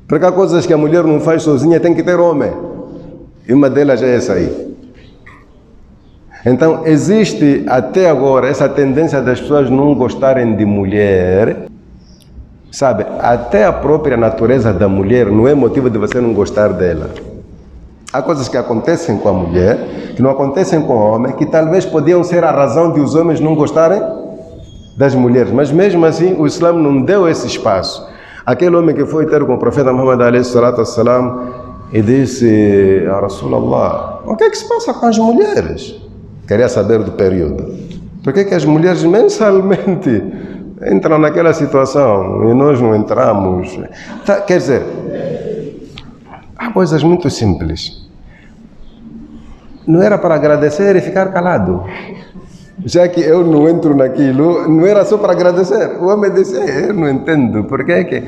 Porque há coisas que a mulher não faz sozinha, tem que ter homem. E uma delas é essa aí. Então, existe até agora essa tendência das pessoas não gostarem de mulher. Sabe, até a própria natureza da mulher não é motivo de você não gostar dela. Há coisas que acontecem com a mulher, que não acontecem com o homem, que talvez podiam ser a razão de os homens não gostarem das mulheres. Mas mesmo assim, o Islã não deu esse espaço. Aquele homem que foi ter com o profeta Muhammad alayhi salatu wassalam e disse, "Ya Rasulallah, o que é que se passa com as mulheres?" Queria saber do período. Por que as mulheres mensalmente entram naquela situação e nós não entramos? Quer dizer, há coisas muito simples. Não era para agradecer e ficar calado. Já que eu não entro naquilo, não era só para agradecer. O homem disse, eu não entendo. Por que que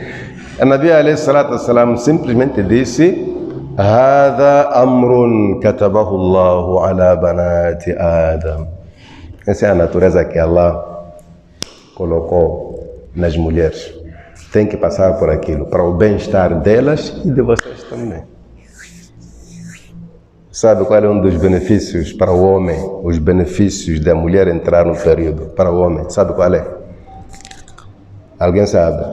a Nabi alayhi salatu wassalam simplesmente disse, "Hada amrun katabahu Allahu ala banati Adam." Essa é a natureza que Allah colocou nas mulheres. Tem que passar por aquilo, para o bem-estar delas e de vocês também. Sabe qual é um dos benefícios para o homem? Os benefícios da mulher entrar no período para o homem. Sabe qual é? Alguém sabe?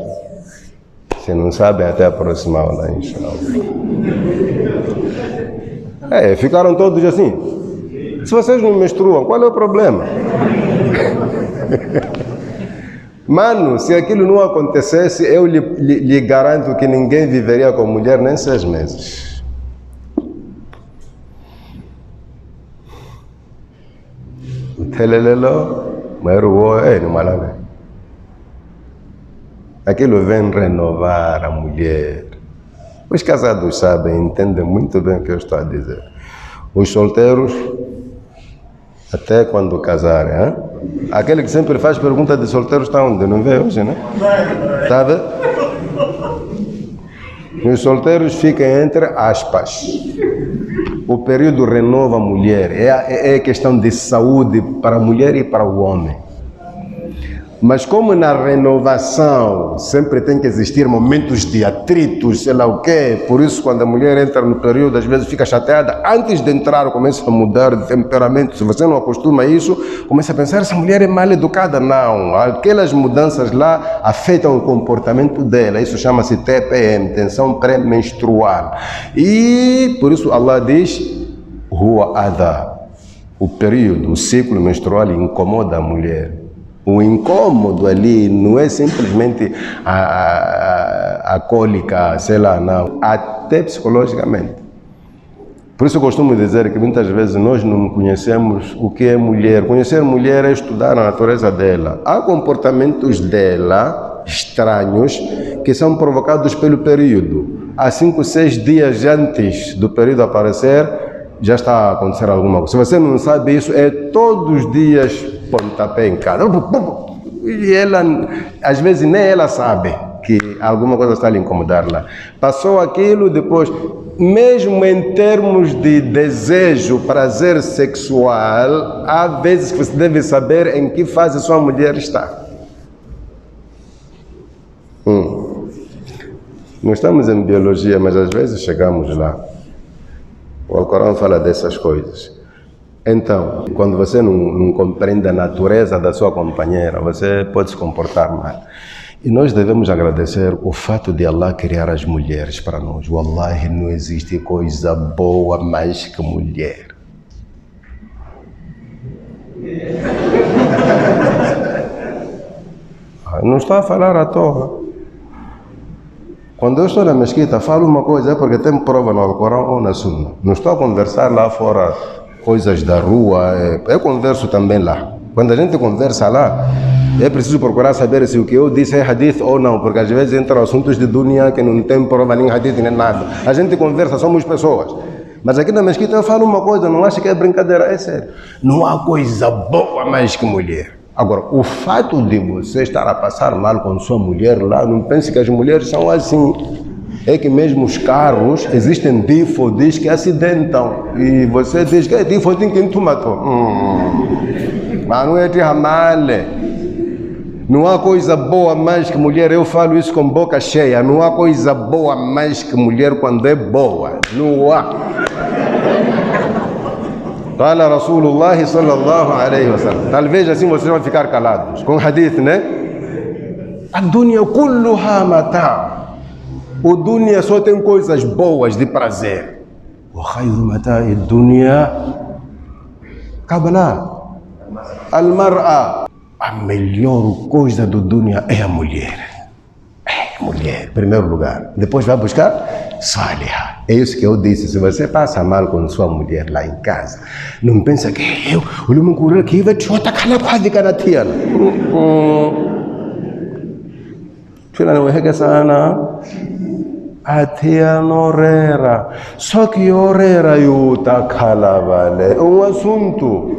Se não sabe, até a próxima aula, inshallah. Ficaram todos assim. Se vocês não menstruam, qual é o problema? Mano, se aquilo não acontecesse, eu lhe garanto que ninguém viveria com mulher nem 6 meses. Aquilo vem renovar a mulher. Os casados sabem, entendem muito bem o que eu estou a dizer. Os solteiros, até quando casarem, hein? Aquele que sempre faz pergunta de solteiros está onde? Não vê hoje, né? Está a ver? Os solteiros ficam entre aspas. O período renova a mulher. É questão de saúde para a mulher e para o homem. Mas como na renovação sempre tem que existir momentos de atritos, sei lá o quê, por isso quando a mulher entra no período, às vezes fica chateada, antes de entrar começa a mudar de temperamento. Se você não acostuma a isso, começa a pensar, essa mulher é mal educada. Não, aquelas mudanças lá afetam o comportamento dela. Isso chama-se TPM, tensão pré-menstrual. E por isso Allah diz, Huwa adha. O período, o ciclo menstrual incomoda a mulher. O incômodo ali não é simplesmente a cólica, sei lá, não. Até psicologicamente. Por isso eu costumo dizer que muitas vezes nós não conhecemos o que é mulher. Conhecer mulher é estudar a natureza dela. Há comportamentos dela estranhos que são provocados pelo período. Há 5, 6 dias antes do período aparecer, já está a acontecer alguma coisa. Se você não sabe isso, é todos os dias pontapé em casa. E ela, às vezes, nem ela sabe que alguma coisa está a lhe incomodar lá. Passou aquilo, depois, mesmo em termos de desejo, prazer sexual, há vezes que você deve saber em que fase sua mulher está. Não estamos em biologia, mas às vezes chegamos lá. O Alcorão fala dessas coisas. Então, quando você não compreende a natureza da sua companheira, você pode se comportar mal. E nós devemos agradecer o fato de Allah criar as mulheres para nós. Wallahi, não existe coisa boa mais que mulher. Não estou a falar à toa. Quando eu estou na mesquita, falo uma coisa, é porque tem prova no Alcorão ou na Sunna. Não estou a conversar lá fora, coisas da rua, eu converso também lá. Quando a gente conversa lá, é preciso procurar saber se o que eu disse é hadith ou não, porque às vezes entram assuntos de dunya que não tem prova nem hadith nem nada. A gente conversa, somos pessoas. Mas aqui na mesquita eu falo uma coisa, não acho que é brincadeira, é sério. Não há coisa boa mais que mulher. Agora, o fato de você estar a passar mal com sua mulher lá, não pense que as mulheres são assim. É que mesmo os carros, existem dífodes que acidentam. E você diz que é dífode em quem tu matou. Mas não é de ramale. Não há coisa boa mais que mulher. Eu falo isso com boca cheia. Não há coisa boa mais que mulher quando é boa. Não há. Fala Rasulullah sallallahu alaihi wasallam. Talvez assim vocês vão ficar calados. Com hadith, né? A dunya kulluha mata'. O dunya só tem coisas boas de prazer. Wa khayru mata'i dunya qabla al-mar'a. A melhor coisa do dunya é a mulher. É mulher, em primeiro lugar. Depois vai buscar Salihah. É isso que eu disse. Se você passa mal com sua mulher lá em casa, não pensa que eu olho uma coisa que vai te atacar na quase na tia. Tira não é que sana. A tia norera. Só que orera eu tá vale. É um assunto.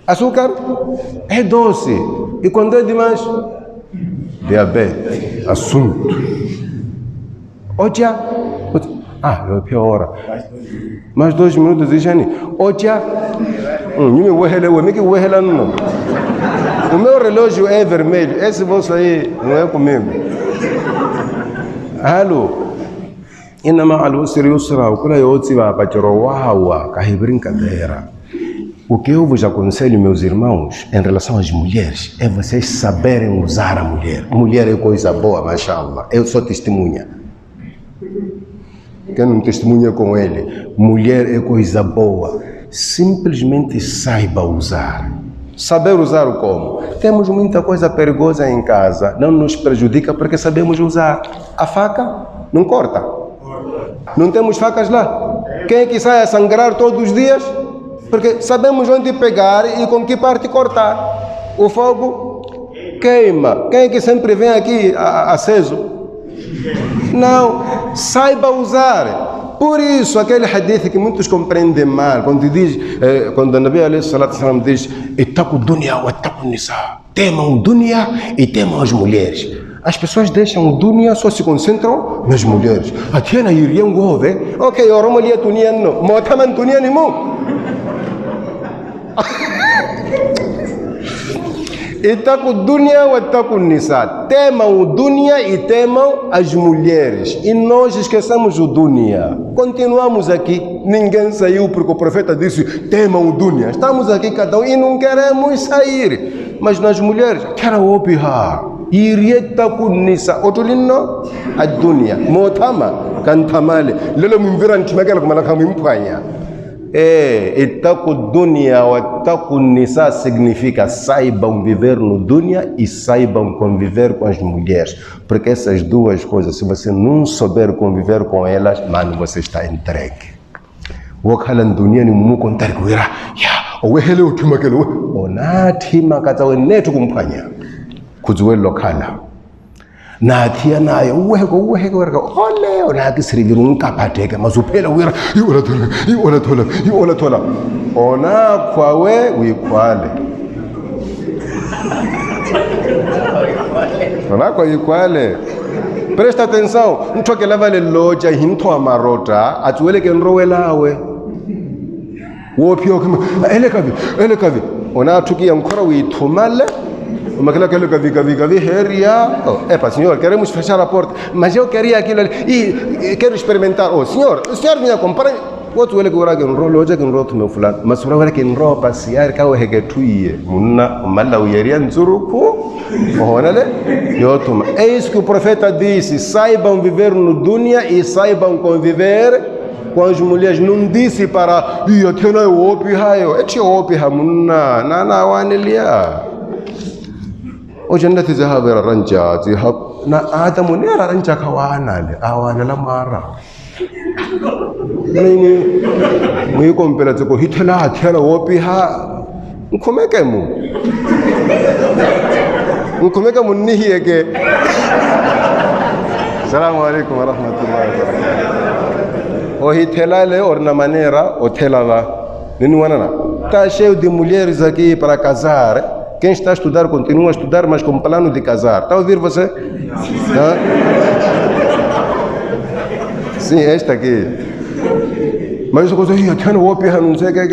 Açúcar é doce. E quando é demais? Diabetes. Assunto. Odia. É pior. Mais 2 minutos, Jani. Odia. O meu relógio é vermelho. Esse bolso aí não é comigo. Alô. Inama alô seriosra. O que é outro vai para tirar uau, carre brincadeira. O que eu vos aconselho, meus irmãos, em relação às mulheres, é vocês saberem usar a mulher. Mulher é coisa boa, mashallah. Eu sou testemunha. Quem não testemunha com ele? Mulher é coisa boa. Simplesmente saiba usar. Saber usar o como? Temos muita coisa perigosa em casa. Não nos prejudica porque sabemos usar. A faca não corta. Não temos facas lá. Quem é que sai a sangrar todos os dias? Porque sabemos onde pegar e com que parte cortar. O fogo queima. Quem é que sempre vem aqui aceso? Não, saiba usar. Por isso, aquele hadith que muitos compreendem mal, quando o Nabi alaihi salatu wasalam diz ittaqu dunya wa ittaqu nisa, temam o dunya e temam as mulheres. As pessoas deixam o dunya, só se concentram nas mulheres. Até na iriam gove, ok, oromo ali atuniano, motaman tunianimo. Itaku dunya wa itaku nisa. Temam o dunya e temam as mulheres. E nós esquecemos o dunya. Continuamos aqui. Ninguém saiu porque o profeta disse temam o dunya. Estamos aqui cada um e não queremos sair. Mas nas mulheres, quero opiha. Irietaku nisa. Otulino a dunya. Motama kantamale. Lelo mumviran timekela kumanakamu impanya. Itaku dunya wa itaku nisa significa saibam viver no dunya e saibam conviver com as mulheres. Porque essas duas coisas, se você não souber conviver com elas, mano, você está entregue. Wakalan dunya ni mu contar com ira. Ya, o hele o timakelo. Onati makata wenetu kumpanya. Kuzuwe lokala. Na tia nayo uweko ole ona kisirivira unkapateka mazupela wira iola tola ona kwawe wikwale ona kwa wikwale. Presta atenção, mtu akelava le loja hinto amarota atuwele ke nrowelawe wopio kama ele kavi ona tukia mkora witumale. Mas aquilo que vi heria. Epa, senhor, queremos fechar a porta. Mas eu queria aquilo ali. E quero experimentar. O senhor me acompanha. Outro ele que ora que enrolo, hoje que enrolo meu fulano. Mas ora ele que enrolo passear, que o regetuie. Munna, mala o yeria nzuruku. Ohonale, yotuma. É isso que o profeta disse. Saibam viver no dunya e saibam conviver com as mulheres. Não disse para eu tenho o opi raio. É tio opi munna, na wanelia. وجنة ذهب الرنجات ذهب na Adamu ne rancha kawana le awana la mara nini mu kompela tsoko hitela athela wopi ha nkhomeke mu nihiyeke. Assalamu alaikum wa rahmatullahi wa barakatuh. O hitela le orna manera o telava nini wanana tá cheio de mulheres aqui para casar. Quem está a estudar, continua a estudar, mas com plano de casar. Está a ouvir você? Tá? Sim, esta aqui. Mas eu gostaria de ter um opia, não sei o que,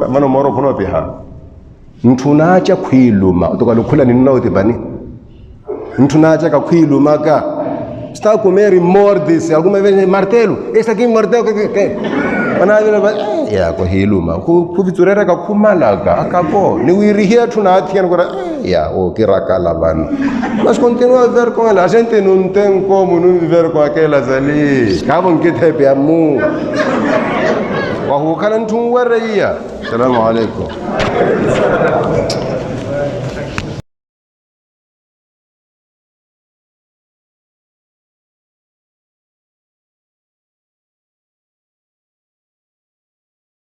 mas não moro com opia. Não tunacha kuiluma, tu quando kula ninna uti bani. Não tunacha ka kuiluma ka. Está a comer e morde-se alguma vez martelo. Esse aqui martelo que? Ya ko hiluma ku viturera ka kumalaga acabou ni wirihia tunatia agora ya o kirakala bana. Mas continua a viver com ela. A gente não tem como não viver com aquelas ali. Acabam que te piamu wa hukala ntunwareia. Assalamu alaikum.